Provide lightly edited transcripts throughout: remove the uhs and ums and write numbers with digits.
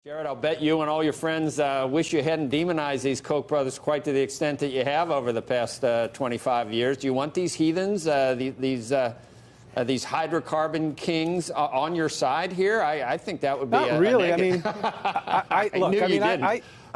Jared, I'll bet you and all your friends wish you hadn't demonized these Koch brothers quite to the extent that you have over the past 25 years. Do you want these heathens, these hydrocarbon kings on your side here? I think that would be not really. I mean,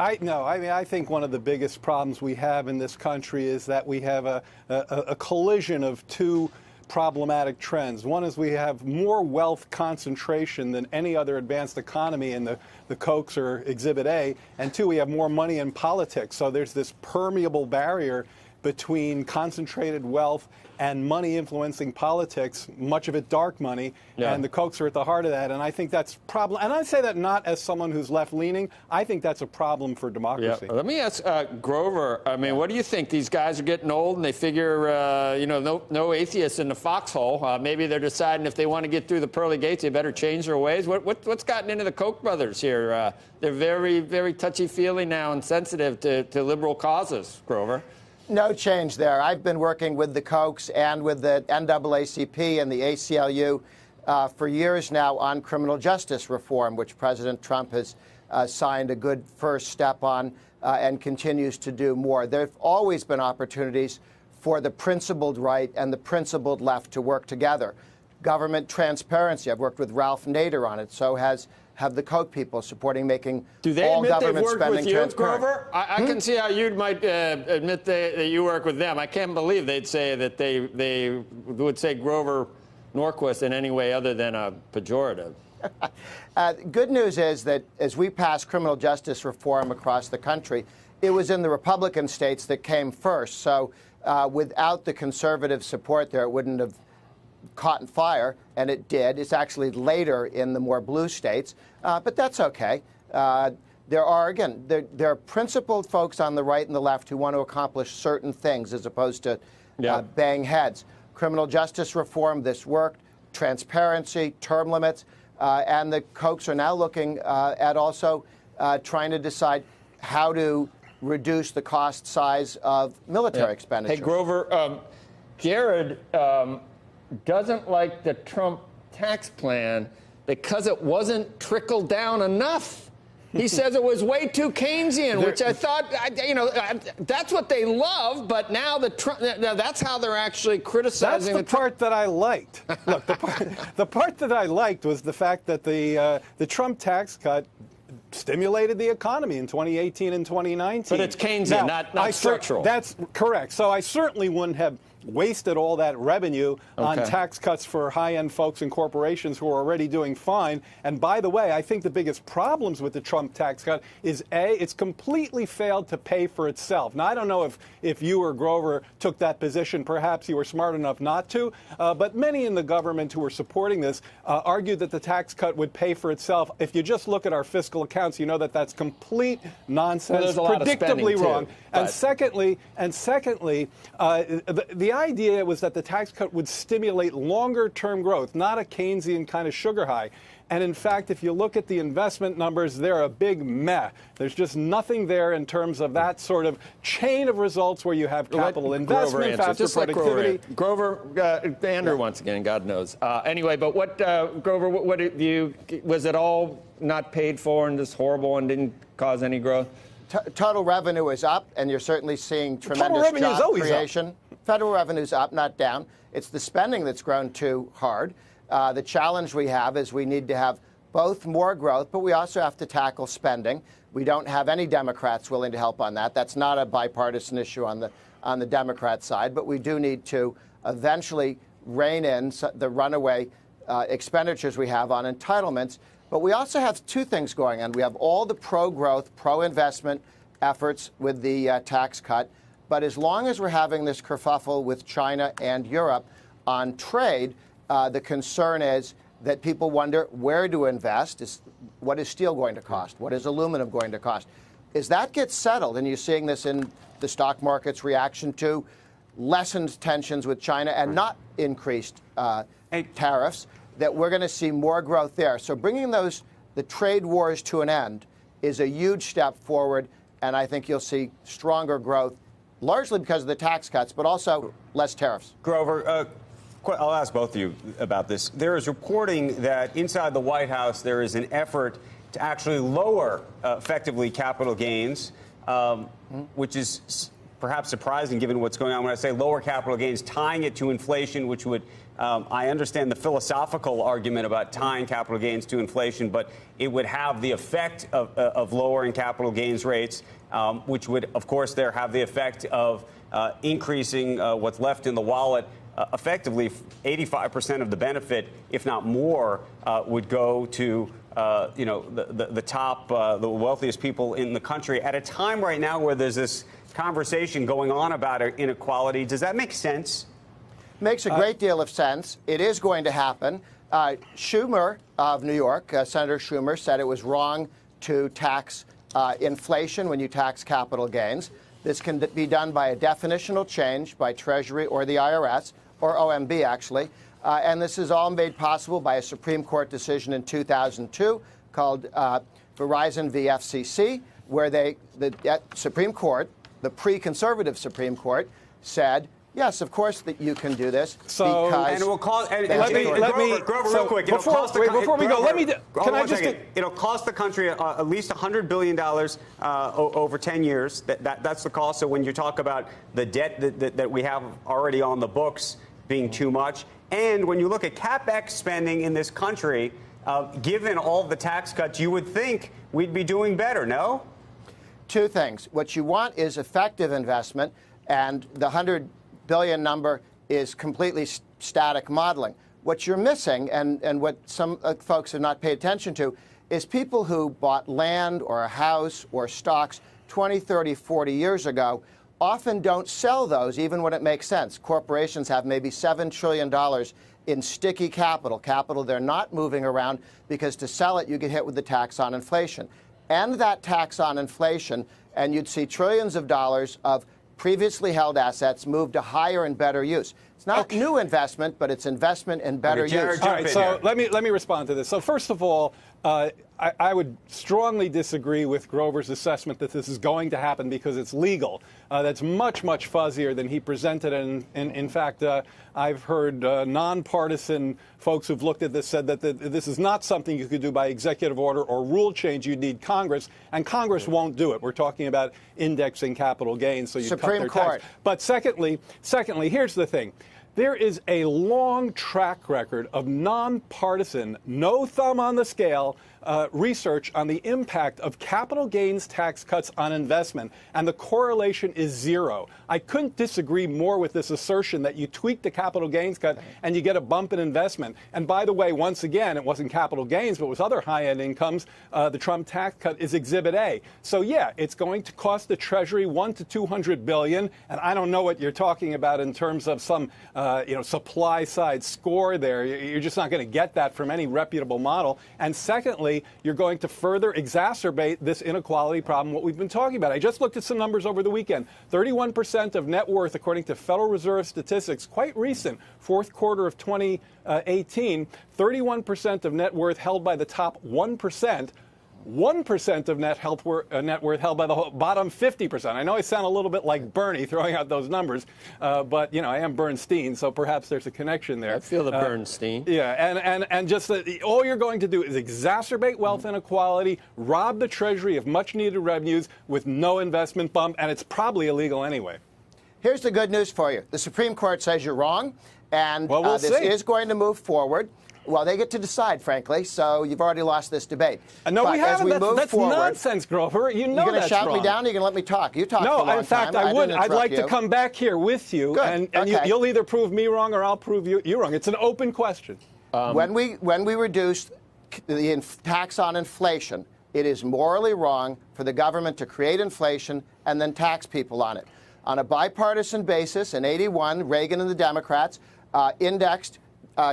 I think one of the biggest problems we have in this country is that we have a collision of two problematic trends. One is we have more wealth concentration than any other advanced economy in the Kochs or Exhibit A, and two, we have more money in politics. So there's this permeable barrier between concentrated wealth and money influencing politics, much of it dark money, and the Kochs are at the heart of that. And I think that's problem. And I say that not as someone who's left-leaning. I think that's a problem for democracy. Yeah. Let me ask Grover. I mean, what do you think? These guys are getting old, and they figure, no atheists in the foxhole. Maybe they're deciding if they want to get through the pearly gates, they better change their ways. What's gotten into the Koch brothers here? They're very, very touchy-feely now and sensitive to liberal causes, Grover. No change there. I've been working with the Kochs and with the NAACP and the ACLU for years now on criminal justice reform, which President Trump has signed a good first step on and continues to do more. There have always been opportunities for the principled right and the principled left to work together. Government transparency. I've worked with Ralph Nader on it. So have the Koch people supporting making all government spending transparent. Grover? I can see how you might admit that you work with them. I can't believe they'd say that they would say Grover Norquist in any way other than a pejorative. Good news is that as we pass criminal justice reform across the country, it was in the Republican states that came first. So without the conservative support there, it wouldn't have caught fire, and it did. It's actually later in the more blue states, but that's okay. There are principled folks on the right and the left who want to accomplish certain things as opposed to bang heads. Criminal justice reform, this worked. Transparency, term limits, and the Kochs are now looking at also trying to decide how to reduce the cost size of military expenditures. Hey, Grover, Jared doesn't like the Trump tax plan because it wasn't trickled down enough. He says it was way too Keynesian, which I thought, that's what they love, but now that's how they're actually criticizing. That's the part that I liked. Look, the part that I liked was the fact that the Trump tax cut stimulated the economy in 2018 and 2019. But it's Keynesian, not structural. That's correct. So I certainly wouldn't have wasted all that revenue on tax cuts for high-end folks and corporations who are already doing fine. And by the way, I think the biggest problems with the Trump tax cut is, A, it's completely failed to pay for itself. Now, I don't know if you or Grover took that position. Perhaps you were smart enough not to. But many in the government who were supporting this argued that the tax cut would pay for itself. If you just look at our fiscal accounts, you know that that's complete nonsense, predictably wrong. And secondly, the idea was that the tax cut would stimulate longer-term growth, not a Keynesian kind of sugar high. And in fact, if you look at the investment numbers, they're a big meh. There's just nothing there in terms of that sort of chain of results where you have capital investment, faster productivity. Andrew, once again, God knows. Anyway, but Grover, was it all not paid for and just horrible and didn't cause any growth? Total revenue is up, and you're certainly seeing tremendous job creation. Federal revenue's up, not down. It's the spending that's grown too hard. The challenge we have is we need to have both more growth, but we also have to tackle spending. We don't have any Democrats willing to help on that. That's not a bipartisan issue on the Democrat side, but we do need to eventually rein in the runaway expenditures we have on entitlements. But we also have two things going on. We have all the pro-growth, pro-investment efforts with the tax cut. But as long as we're having this kerfuffle with China and Europe on trade, the concern is that people wonder where to invest. What is steel going to cost? What is aluminum going to cost? As that gets settled, and you're seeing this in the stock market's reaction to lessened tensions with China and not increased tariffs, that we're going to see more growth there. So bringing the trade wars to an end is a huge step forward, and I think you'll see stronger growth, largely because of the tax cuts, but also less tariffs. Grover, I'll ask both of you about this. There is reporting that inside the White House there is an effort to actually lower effectively capital gains, which is perhaps surprising given what's going on. When I say lower capital gains, tying it to inflation, which would, I understand the philosophical argument about tying capital gains to inflation, but it would have the effect of lowering capital gains rates, which would, of course, there have the effect of increasing what's left in the wallet. Effectively, 85% of the benefit, if not more, would go to the top, the wealthiest people in the country at a time right now where there's this conversation going on about inequality. Does that make sense? Makes a great deal of sense. It is going to happen. Schumer of New York, Senator Schumer, said it was wrong to tax inflation when you tax capital gains. This can be done by a definitional change by Treasury or the IRS, or OMB, actually. And this is all made possible by a Supreme Court decision in 2002 called Verizon v. FCC, where the Supreme Court, the pre-conservative Supreme Court, said, yes, of course that you can do this. So, because and it will cost. Let me, Grover, real quick. Before we go, let me. Can I just? It'll cost the country at least $100 billion over 10 years. That's the cost. So when you talk about the debt that we have already on the books being too much, and when you look at CapEx spending in this country, given all the tax cuts, you would think we'd be doing better. No. Two things. What you want is effective investment, and the $100 billion number is completely static modeling. What you're missing, and what some folks have not paid attention to, is people who bought land or a house or stocks 20, 30, 40 years ago often don't sell those even when it makes sense. Corporations have maybe $7 trillion in sticky capital they're not moving around, because to sell it you get hit with the tax on inflation. End that tax on inflation, and you'd see trillions of dollars of previously held assets move to higher and better use. It's not new investment, but it's investment in better use. All right, so let me respond to this. So first of all, I would strongly disagree with Grover's assessment that this is going to happen because it's legal. That's much, much fuzzier than he presented. And in fact, I've heard nonpartisan folks who've looked at this said that this is not something you could do by executive order or rule change. You'd need Congress, and Congress won't do it. We're talking about indexing capital gains, so you cut their tax. But secondly, here's the thing. There is a long track record of nonpartisan, no thumb on the scale research on the impact of capital gains tax cuts on investment, and the correlation is zero. I couldn't disagree more with this assertion that you tweak the capital gains cut and you get a bump in investment. And by the way, once again, it wasn't capital gains, but it was other high-end incomes. The Trump tax cut is Exhibit A. So yeah, it's going to cost the Treasury $100 to $200 billion, and I don't know what you're talking about in terms of some supply side score there. You're just not going to get that from any reputable model. And secondly, you're going to further exacerbate this inequality problem, what we've been talking about. I just looked at some numbers over the weekend. 31% of net worth, according to Federal Reserve statistics, quite recent, fourth quarter of 2018, 31% of net worth held by the top 1%. 1% of net worth held by the bottom 50%. I know I sound a little bit like Bernie throwing out those numbers, but I am Bernstein, so perhaps there's a connection there. I feel the Bernstein. Yeah, and just all you're going to do is exacerbate wealth inequality, rob the Treasury of much-needed revenues with no investment bump, and it's probably illegal anyway. Here's the good news for you. The Supreme Court says you're wrong, and we'll this is going to move forward. Well, they get to decide, frankly, so you've already lost this debate. No, but we haven't. That's forward, nonsense, Grover. You know that's wrong. You're going to shout me down, or you're going to let me talk? You talk for a long time. No, in fact, I would. I'd like to come back here with you, Good. and you'll either prove me wrong or I'll prove you wrong. It's an open question. When we reduce the tax on inflation, it is morally wrong for the government to create inflation and then tax people on it. On a bipartisan basis, in '81, Reagan and the Democrats indexed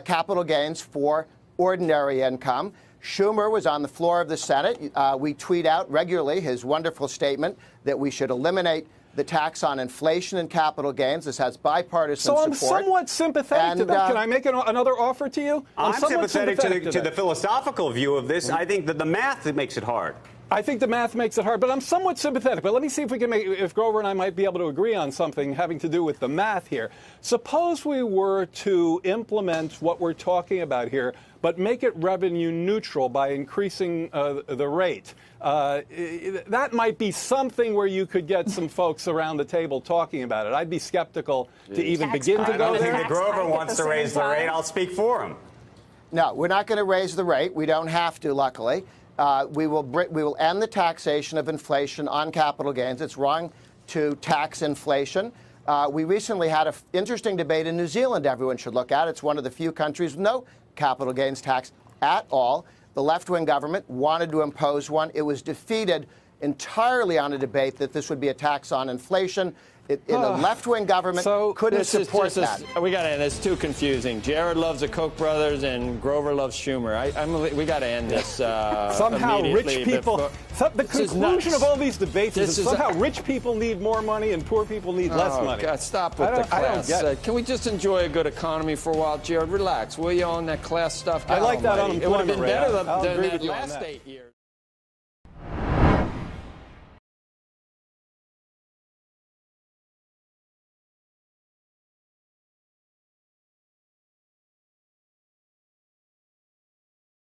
capital gains for ordinary income. Schumer was on the floor of the Senate. We tweet out regularly his wonderful statement that we should eliminate the tax on inflation and capital gains. This has bipartisan support. So I'm somewhat sympathetic to that. Can I make another offer to you? I'm sympathetic to the philosophical view of this. I think that the math that makes it hard. I think the math makes it hard, but I'm somewhat sympathetic. But let me see if we can if Grover and I might be able to agree on something having to do with the math here. Suppose we were to implement what we're talking about here, but make it revenue neutral by increasing the rate. That might be something where you could get some folks around the table talking about it. I'd be skeptical to even begin to go there. I don't think that Grover wants to raise the rate. I'll speak for him. No, we're not going to raise the rate. We don't have to, luckily. We will end the taxation of inflation on capital gains. It's wrong to tax inflation. We recently had an interesting debate in New Zealand everyone should look at. It's one of the few countries with no capital gains tax at all. The left-wing government wanted to impose one. It was defeated entirely on a debate that this would be a tax on inflation. The left-wing government couldn't support that. We got to end. It's too confusing. Jared loves the Koch brothers, and Grover loves Schumer. We got to end this somehow rich people. The conclusion of all these debates is that somehow rich people need more money and poor people need less money. God, stop with the class. Can we just enjoy a good economy for a while, Jared? Relax, will you, on that class stuff? I like that unemployment rate. It would have been better than the last 8 years.